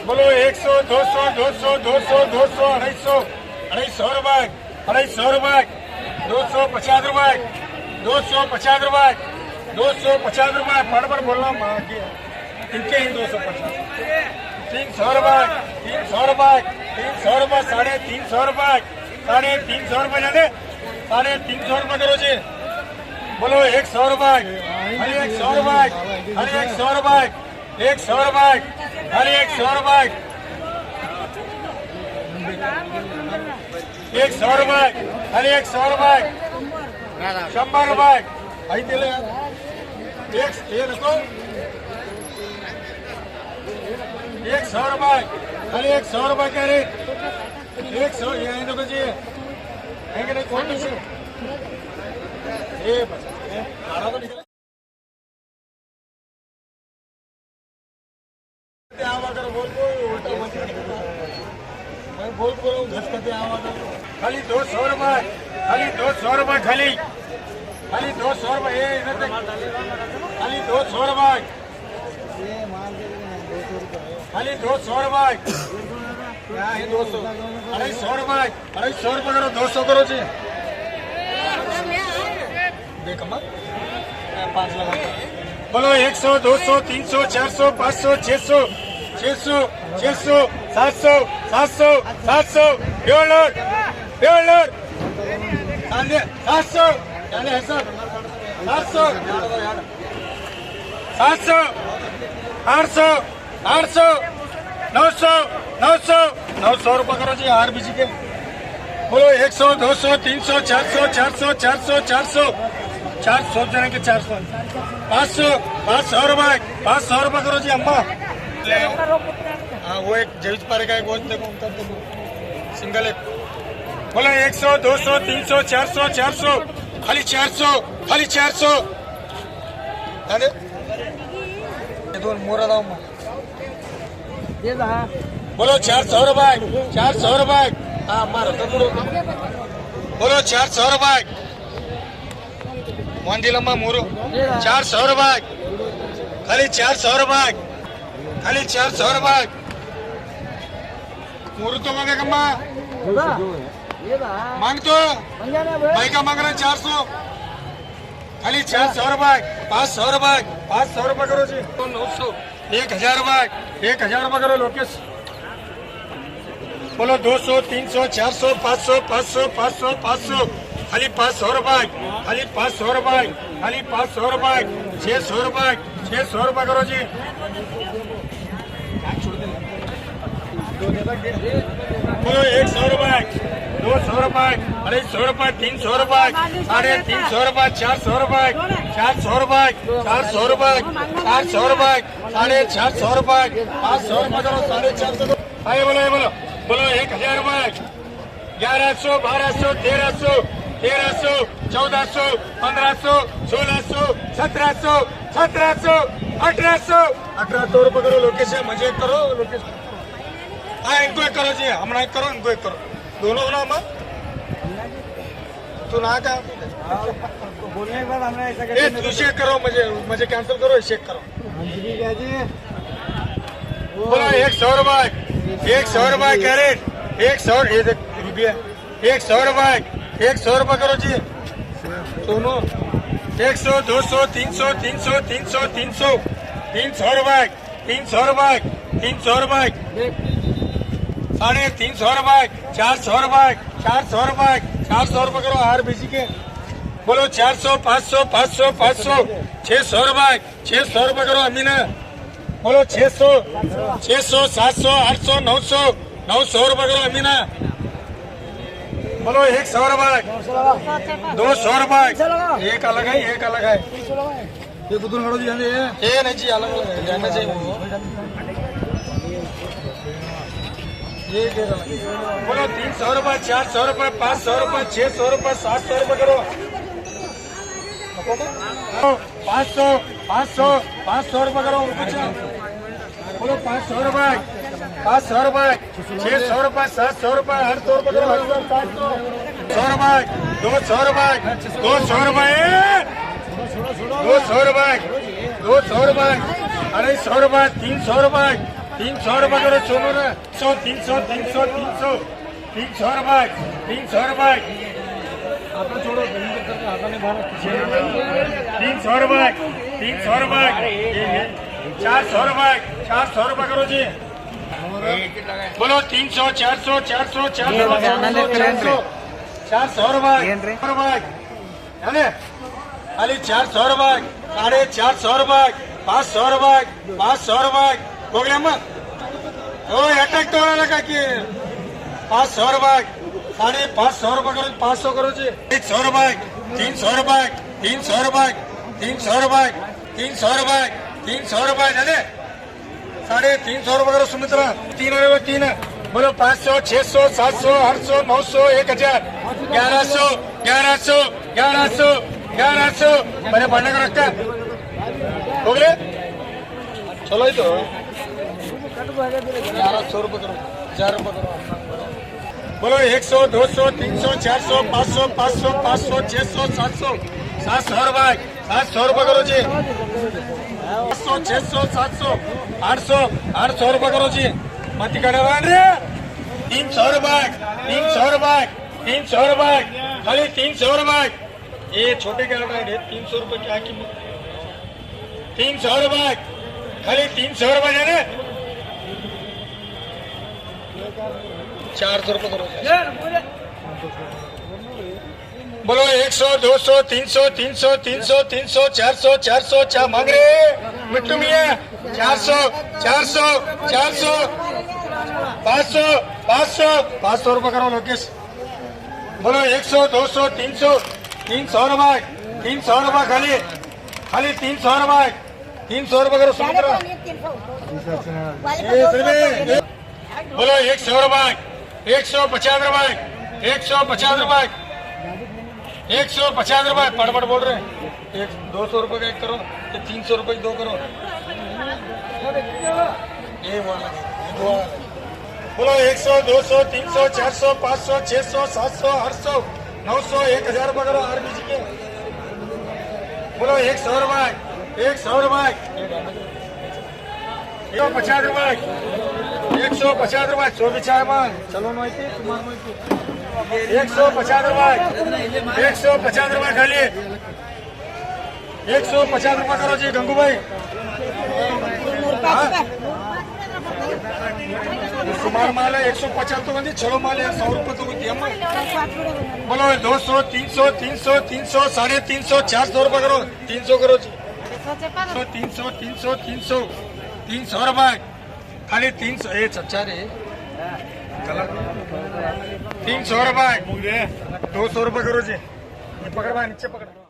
बोलो 100 200 200 200 200 250 250 रुपये 250 रुपये 250 रुपये 250 रुपये 250 रुपये पढ़ बोलना इनके ही 250 300 रुपये 300 रुपये 300 रुपये 350 रुपये 350 रुपये जाने 350 रुपये करो जी बोलो 100 रुपये अरे 100 रुपये अरे 100 रुपये 100 रुपये अरे 100 रुपये 100 रुपये अरे 100 रुपये 100 रुपये आई दिले एक नको 100 रुपये अरे 100 रुपये कह रहे 100 ये देखो जी है कि नहीं कौन से ये आड़ा तो निकल आवागर बोल को उल्टा मत मैं बोल को घस करते आवागर खाली 200 रुपये खाली 200 रुपये खाली 200 रुपये ये इधर तक खाली 200 रुपये खाली 200 रुपये क्या है 200 अरे 100 रुपये अरे 100 रुपये करो 200 करो जी देख मत 5 लगा बोलो 100 200 300 400 500 600 600 600 700 700 700 700 700 700 800 800 900 900 900 रुपये करो जी आरबीसी के बोलो 100 200 300 400 400 400 400 400 जने के 400 500 500 रुपये 500 रुपये करो जी अम्मा हाँ वो एक जैविक पारे का एक वो देखो सिंगल एक बोलो 100 200 300 400 400 खाली 400 खाली 400 दोन मोरा दाव बोलो 400 रुपये 400 रुपये हाँ मारो बोलो 400 रुपये मंदिलम्मा मूरू 400 रुपये खाली 400 रुपये खाली 400 रुपये मूरू तो मांगेगम्मा मांग तो भाई का मांग रहे 400 खाली 400 रुपये 500 रुपये 500 रुपये करो जी 900 1000 रुपये 1000 रुपये करो लोकेश बोलो 200 300 400 500 500 500 500 खाली 500 रुपये खाली 500 रुपये खाली 500 रुपये 600 रुपये 600 रुपये करो जी बोलो 100 रुपये 200 रुपये 250 रुपये 300 रुपये 350 रुपये 400 रुपये 400 रुपये 400 रुपये 400 रुपये 450 रुपये 500 रुपये करो 450 आइए बोलो बोलो 1000 रुपये 1100 1200 1300 1300 1400 1500 1600 1700 1700 1800 1800 रुपये करो लोकेश मजे करो लोकेश हाँ इनको एक करो जी हम एक करो इनको एक करो दोनों ना हम तू ना क्या बोलने के बाद हमने ऐसा तू शेक करो मुझे कैंसिल करो शेक करो बोलो 100 रुपये 100 रुपये कैरेट 100 रुपये 100 रुपये 100 रुपये करो जी दोनों 100 200 300 300 300 300 300 रुपये 300 रुपये 300 रुपये 350 रुपये 400 रुपये 400 रुपये 400 रुपये करो आरबीसी के बोलो 400 500 500 500 600 रुपये 600 रुपये करो अमीना बोलो 600 600 700 800 900 900 रुपये करो अमीना बोलो 100 रुपये 200 रुपये एक अलग है ये तो लड़ो जी ये नहीं जी अलग अलग रहना चाहिए ये बोलो 300 रुपये 400 रुपये 500 रुपये 600 रुपये 700 रुपये करो 500 500 500 रुपये करो बोलो 500 रुपये 500 रुपये 600 रुपये 700 रुपये 800 रुपये करो 100 रुपये 200 रुपये 200 रुपये 200 रुपये 200 रुपये 250 रुपये 300 रुपये 300 रुपये करो सोनू रे 300 300 300 300 रुपये 300 रुपये आपने छोड़ो 300 रुपये 300 रुपये 400 रुपये 400 रुपये करो जी बोलो 300 400 400 400 400 रुपये खाली 400 रुपये 450 रुपये 500 रुपये 500 रुपये ಹೋಗ್ಲಮ್ಮ ಓ ಅಟ್ಯಾಕ್ ತಗೊಳ್ಳಲ್ಲ ಕಾಕಿ 500 रुपये 550 रुपये करो 500 करो जी 100 रुपये 300 रुपये 300 रुपये 300 रुपये 300 रुपये 300 रुपये जाने 350 रुपये करो सुमित्रा 3 बोलो 500 600 700 800 900 1000 1100 1100 1100 1100 मैंने बढ़ने का रखा हो गए चलो तो 1100 रुपये करो 1000 रुपये करो बोलो 100 200 300 400 500 500 500 600 700 700 रुपये 700 रुपये करो जी 500 600 700 800 800 रुपये करो जी मत कड़वा रे 300 रुपये 300 रुपये 300 रुपये खाली 300 रुपये ये छोटे क्या है 300 रुपये क्या कीमत 300 रुपये खाली 300 रुपये जाने 400 रुपये करो बोलो 100 200 300 300 300 300 400 400 4 मांग रहे मिट्टू मियाँ 400 400 400 500 500 500 रुपये करो लोकेश बोलो 100 200 300 300 रुपये 300 रुपये खाली खाली 300 रुपये 300 रुपये करो सुमित्रा बोलो 100 रुपये 150 रुपये 150 रुपये 150 रुपये पड़पड़ बोल रहे हैं 200 रुपये का एक करो 300 रुपये 2 करो ये बोलो 100 200 300 400 500 600 700 800 900 1000 रुपये करो आरबीजी के बोलो 100 रुपये 100 रुपये 150 रुपये 150 रुपये 24 मान चलो माहिती तुम्हारी माहिती 150 रुपये 150 रुपये खाली 150 रुपये करो जी गंगू भाई सुमार माल है 150 तो बंदी चलो माल है 100 रुपये तो होती है बोलो 200 300 300 300 350 400 रुपये करो 300 करो जी 300 300 300 300 रुपये खाली 300 ये अच्छा रे 300 रुपये 200 रुपये करो जी पकड़ नीचे पकड़